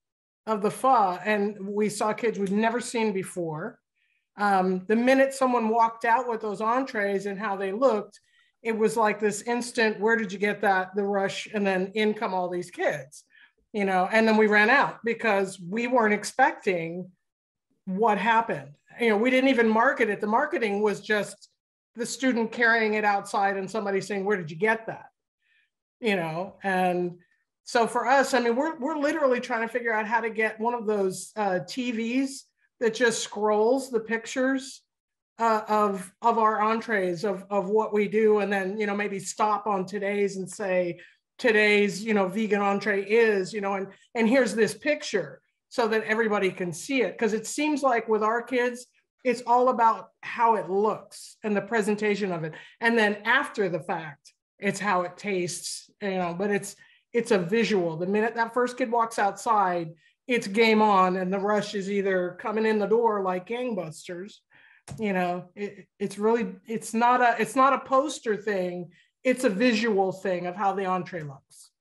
of the pho, and we saw kids we'd never seen before. The minute someone walked out with those entrees and how they looked, it was like this instant, where did you get that? The rush, and then in come all these kids, you know, and then we ran out because we weren't expecting what happened. You know, we didn't even market it. The marketing was just the student carrying it outside and somebody saying, where did you get that? You know, and so for us, I mean, we're literally trying to figure out how to get one of those TVs that just scrolls the pictures of our entrees, of what we do, and then, you know, maybe stop on today's and say, today's, you know, vegan entree is, you know, and here's this picture so that everybody can see it. Because it seems like with our kids, it's all about how it looks and the presentation of it. And then after the fact, it's how it tastes, you know, but it's a visual. The minute that first kid walks outside, it's game on, and the rush is either coming in the door like gangbusters. You know, it's not a poster thing. It's a visual thing of how the entree looks.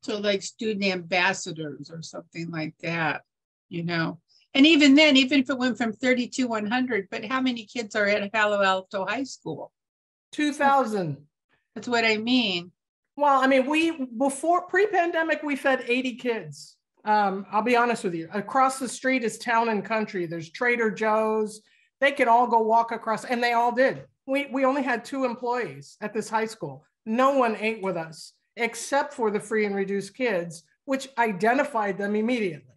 So like student ambassadors or something like that, you know. And even then, even if it went from 30 to 100, but how many kids are at Palo Alto High School? 2,000. That's what I mean. Well, I mean, before pre-pandemic, we fed 80 kids. I'll be honest with you. Across the street is Town and Country. There's Trader Joe's. They could all go walk across, and they all did. We only had 2 employees at this high school. No one ate with us except for the free and reduced kids, which identified them immediately.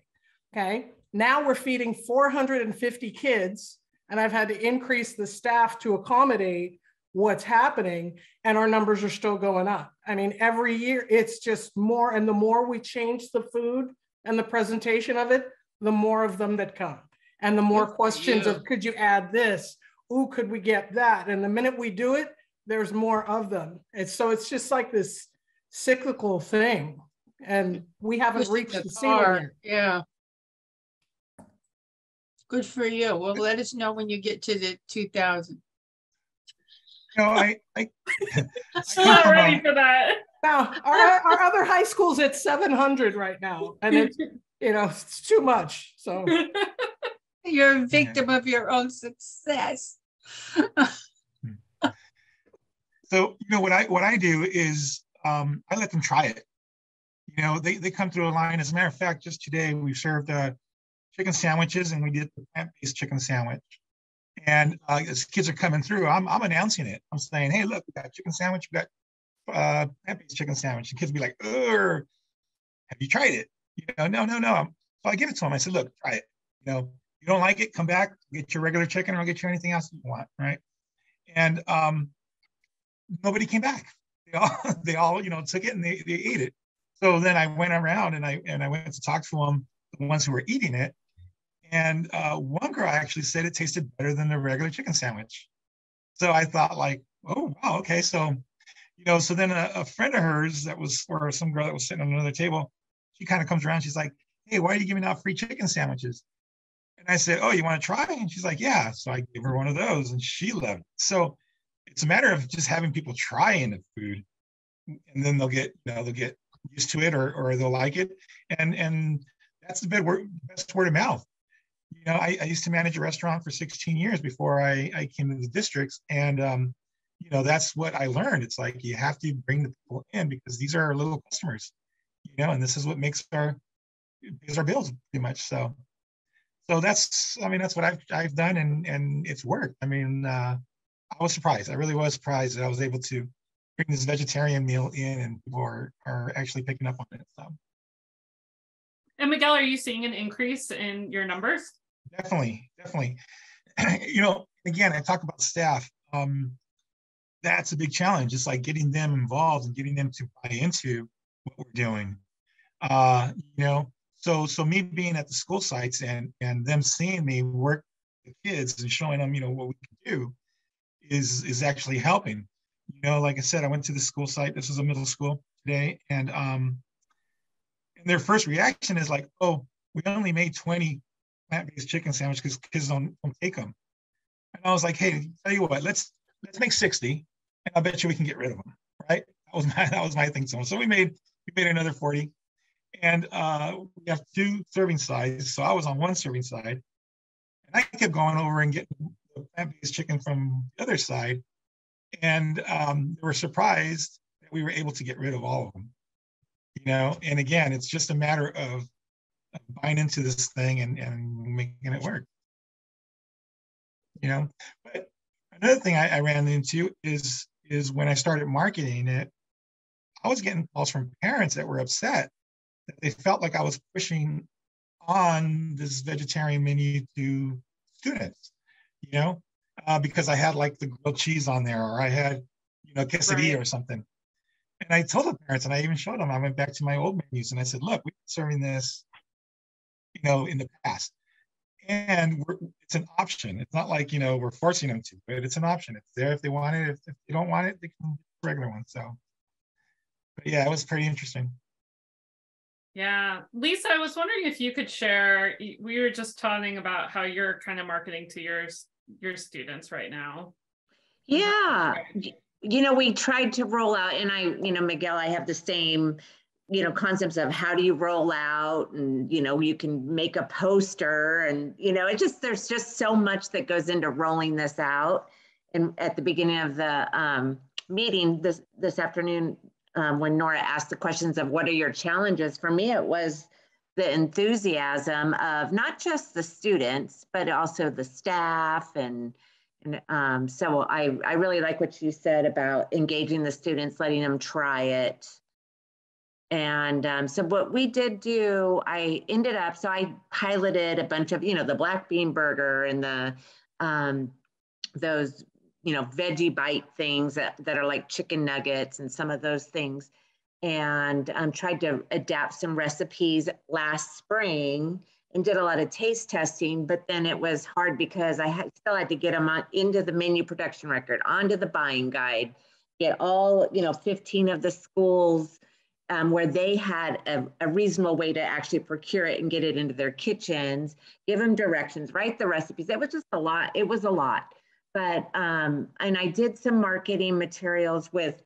Okay. Now we're feeding 450 kids, and I've had to increase the staff to accommodate what's happening, and our numbers are still going up. I mean, every year it's just more, and the more we change the food and the presentation of it, the more of them that come, and the more questions of, could you add this? Ooh, could we get that? And the minute we do it, there's more of them. And so it's just like this cyclical thing, and we haven't reached the ceiling yet. Yeah. Good for you. Well, let us know when you get to the 2,000. No, I'm not ready for that. Now, our other high school's at 700 right now, and it's, you know, it's too much. So you're a victim of your own success. So, you know, what I do is I let them try it. You know, they come through a line. As a matter of fact, just today we served chicken sandwiches, and we did the plant-based chicken sandwich. And as kids are coming through, I'm announcing it. I'm saying, hey, look, we got chicken sandwich, we got plant-based chicken sandwich. And kids be like, have you tried it? You know, no. So I give it to them. I said, look, try it. You know, you don't like it, come back, get your regular chicken, or I'll get you anything else you want, right? And nobody came back. They all, you know, took it and they ate it. So then I went around and I went to talk to them, the ones who were eating it. And one girl actually said it tasted better than the regular chicken sandwich. So I thought like, oh, wow, okay. So, you know, so then a friend of hers that was, or some girl that was sitting on another table, she kind of comes around. She's like, hey, why are you giving out free chicken sandwiches? And I said, oh, you want to try? And she's like, yeah. So I gave her one of those and she loved it. So it's a matter of just having people trying the food, and then they'll get used to it, or they'll like it. And that's the best word of mouth. You know, I used to manage a restaurant for 16 years before I came to the districts. And, you know, that's what I learned. It's like, you have to bring the people in because these are our little customers, you know, and this is what pays our bills pretty much. So that's what I've done, and it's worked. I mean, I was surprised. I really was surprised that I was able to bring this vegetarian meal in, and people are actually picking up on it. So. And Miguel, are you seeing an increase in your numbers? Definitely. You know, again, I talk about staff. That's a big challenge. It's like getting them involved and getting them to buy into what we're doing. You know, so me being at the school sites and them seeing me work with kids and showing them, you know, what we can do is actually helping. You know, like I said, I went to the school site. This was a middle school today, and their first reaction is like, oh, we only made 20 plant-based chicken sandwiches because kids don't take them. And I was like, hey, tell you what, let's make 60, and I bet you we can get rid of them, right? That was my thing. So we made another 40, and we have 2 serving sides. So I was on one serving side, and I kept going over and getting the plant-based chicken from the other side, and they were surprised that we were able to get rid of all of them. You know, and again, it's just a matter of buying into this thing and making it work. You know, but another thing I ran into is when I started marketing it, I was getting calls from parents that were upset that they felt like I was pushing on this vegetarian menu to students, you know, because I had like the grilled cheese on there, or I had, you know, quesadilla or something. And I told the parents, and I even showed them, I went back to my old menus and I said, look, we've been serving this, you know, in the past. And it's an option. It's not like, you know, we're forcing them to, but it's an option. It's there if they want it. If they don't want it, they can get the regular one. So, but yeah, it was pretty interesting. Yeah. Lisa, I was wondering if you could share, we were just talking about how you're kind of marketing to your students right now. Yeah. You know, we tried to roll out, and Miguel, I have the same, you know, concepts of how do you roll out, and, you know, you can make a poster, and, you know, there's just so much that goes into rolling this out. And at the beginning of the meeting this afternoon, when Nora asked the questions of what are your challenges, for me, it was the enthusiasm of not just the students, but also the staff. And so I really like what you said about engaging the students, letting them try it. And so what we did do, I piloted a bunch of, you know, the black bean burger and the those, you know, veggie bite things that are like chicken nuggets and some of those things. And tried to adapt some recipes last spring and did a lot of taste testing, but then it was hard because I still had to get them into the menu production record, onto the buying guide, get all, you know, 15 of the schools where they had a reasonable way to actually procure it and get it into their kitchens, give them directions, write the recipes. It was just a lot. It was a lot. But, and I did some marketing materials with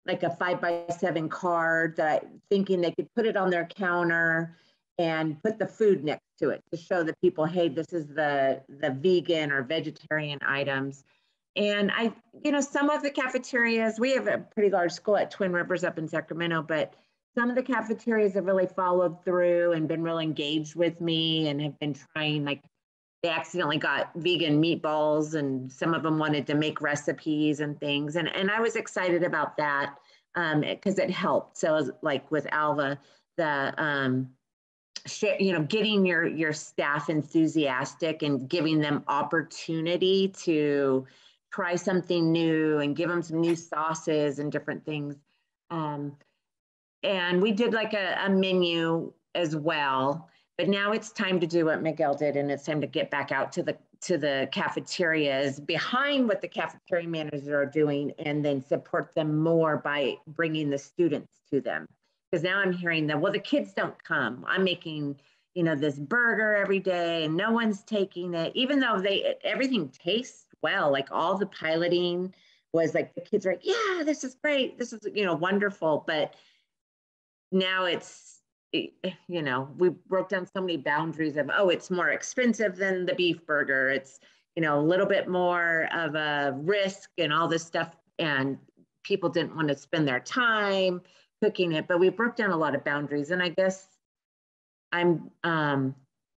like a 5x7 card that thinking they could put it on their counter and put the food next to it to show the people, hey, this is the vegan or vegetarian items. And some of the cafeterias, we have a pretty large school at Twin Rivers up in Sacramento, but some of the cafeterias have really followed through and been really engaged with me and have been trying, like they accidentally got vegan meatballs and some of them wanted to make recipes and things. And I was excited about that because it helped. So like with Alva, the, getting your staff enthusiastic and giving them opportunity to try something new and give them some new sauces and different things. And we did like a menu as well, but now it's time to do what Miguel did, and it's time to get back out to the cafeterias behind what the cafeteria managers are doing, and then support them more by bringing the students to them. Because now I'm hearing that, well, the kids don't come. I'm making, this burger every day and no one's taking it, even though everything tastes well. Like all the piloting was like, the kids are like, yeah, this is great. This is, wonderful. But now we broke down so many boundaries of, it's more expensive than the beef burger. It's, a little bit more of a risk and all this stuff. And people didn't want to spend their time cooking it, but we broke down a lot of boundaries. And I guess I'm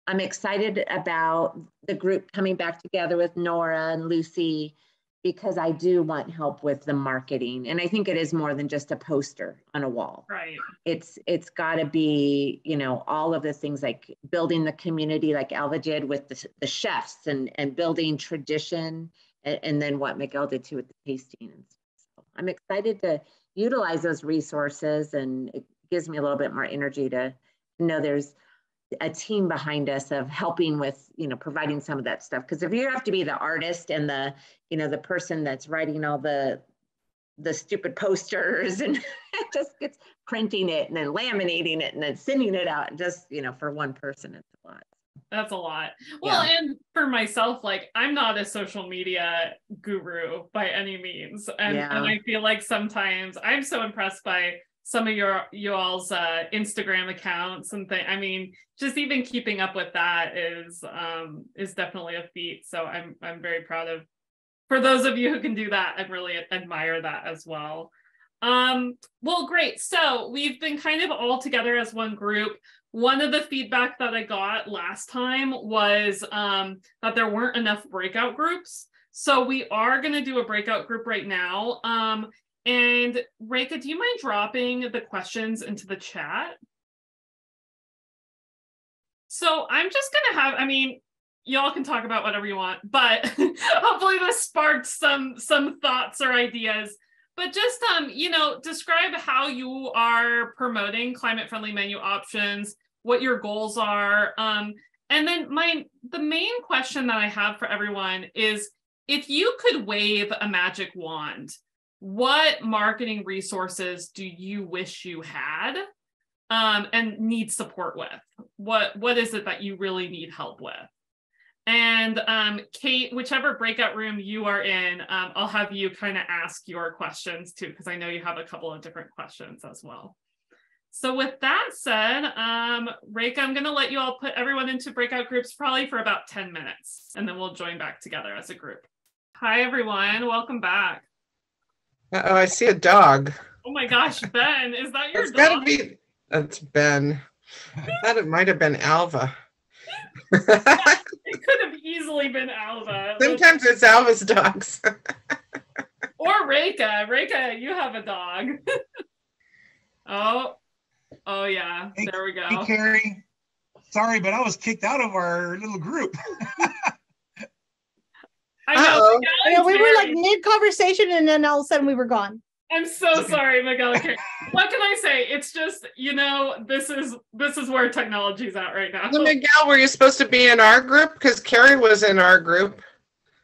excited about the group coming back together with Nora and Lucy, because I do want help with the marketing. And I think it is more than just a poster on a wall. Right. It's got to be, all of the things like building the community like Alva did with the chefs and building tradition, and then what Miguel did too with the tasting. So I'm excited to utilize those resources, and it gives me a little bit more energy to know there's a team behind us of helping with, providing some of that stuff. Because if you have to be the artist and the, the person that's writing all the stupid posters and just gets printing it and then laminating it and then sending it out, just, for one person, it's a lot. That's a lot. Well, yeah. And for myself, like I'm not a social media guru by any means. And I feel like sometimes I'm so impressed by some of you all's Instagram accounts and things. I mean, just even keeping up with that is definitely a feat. So I'm very proud of, for those of you who can do that, I really admire that as well. Well, great. So we've been kind of all together as one group. One of the feedback that I got last time was that there weren't enough breakout groups. So we are going to do a breakout group right now. And Reka, do you mind dropping the questions into the chat? So I'm just going to have, y'all can talk about whatever you want, but hopefully this sparked some thoughts or ideas. But just, describe how you are promoting climate-friendly menu options, what your goals are. And then the main question that I have for everyone is, if you could wave a magic wand, what marketing resources do you wish you had and need support with? What is it that you really need help with? And Kate, whichever breakout room you are in, I'll have you kind of ask your questions too, because I know you have a couple of different questions as well. So with that said, Reka, I'm going to let you all put everyone into breakout groups probably for about 10 minutes, and then we'll join back together as a group. Hi, everyone. Welcome back. Uh-oh, I see a dog. Oh my gosh, Ben, is that your dog? Gotta be, that's Ben. I thought it might have been Alva. It could have easily been Alva. Sometimes it's Alva's dogs. Or Reka. Reka, you have a dog. Oh yeah, there we go. Hey, Carrie. Sorry, but I was kicked out of our little group. I know. Yeah, we were like mid-conversation and then all of a sudden we were gone. I'm so sorry, Miguel. What can I say? It's just, this is where technology's at right now. So Miguel, were you supposed to be in our group? Because Carrie was in our group.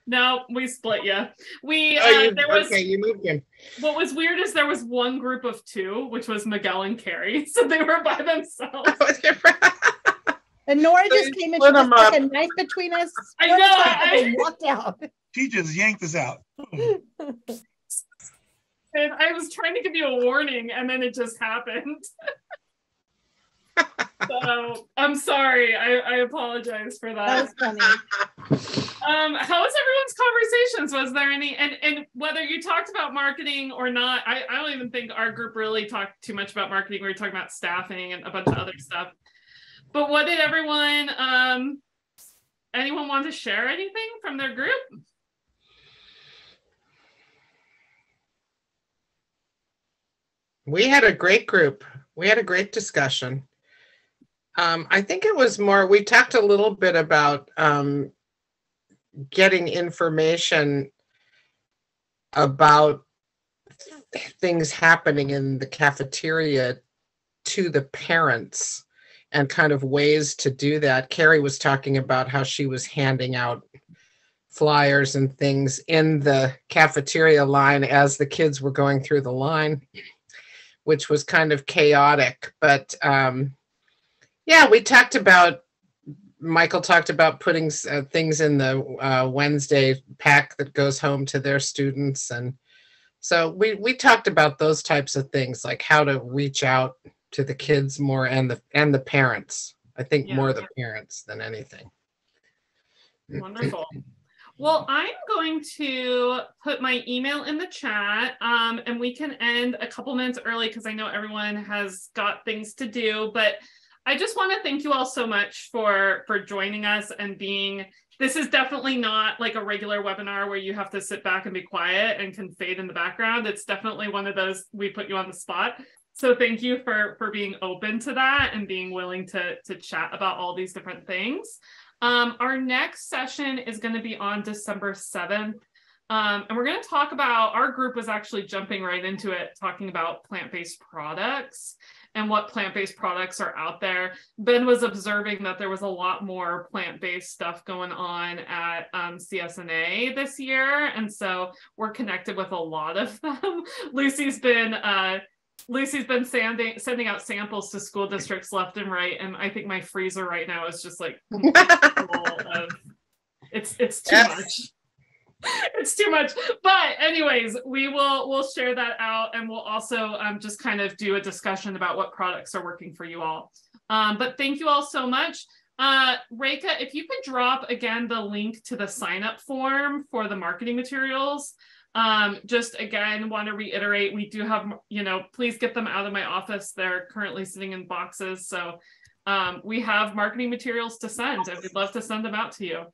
No, we split you. You moved him. What was weird is there was one group of two, which was Miguel and Carrie. So they were by themselves. And Nora just came in, she just took a knife between us. I know. And walked out. She just yanked us out. And I was trying to give you a warning, and then it just happened. So I'm sorry. I apologize for that. That was funny. How was everyone's conversations? Was there any, and whether you talked about marketing or not, I don't even think our group really talked too much about marketing. We were talking about staffing and a bunch of other stuff. But what did everyone, anyone want to share anything from their group? We had a great group. We had a great discussion. I think it was more, we talked a little bit about getting information about things happening in the cafeteria to the parents and kind of ways to do that. Carrie was talking about how she was handing out flyers and things in the cafeteria line as the kids were going through the line, which was kind of chaotic. But yeah, we talked about, Michael talked about putting things in the Wednesday pack that goes home to their students. And so we talked about those types of things, like how to reach out to the kids more and the parents. I think more the parents than anything. Wonderful. Well, I'm going to put my email in the chat, and we can end a couple minutes early because I know everyone has got things to do, but I just want to thank you all so much for joining us and being, this is definitely not like a regular webinar where you have to sit back and be quiet and can fade in the background. It's definitely one of those, we put you on the spot. So thank you for being open to that and being willing to chat about all these different things. Our next session is going to be on December 7th. And we're going to talk about, our group was actually jumping right into it, talking about plant-based products and what plant-based products are out there. Ben was observing that there was a lot more plant-based stuff going on at CSNA this year. And so we're connected with a lot of them. Lucy's been sending out samples to school districts left and right. And I think my freezer right now is just like full of, it's too much. It's too much. But anyways, we'll share that out, and we'll also just kind of do a discussion about what products are working for you all. But thank you all so much. Reka, if you could drop again the link to the sign-up form for the marketing materials. Just again, want to reiterate, we do have, please get them out of my office. They're currently sitting in boxes. So we have marketing materials to send, and we'd love to send them out to you.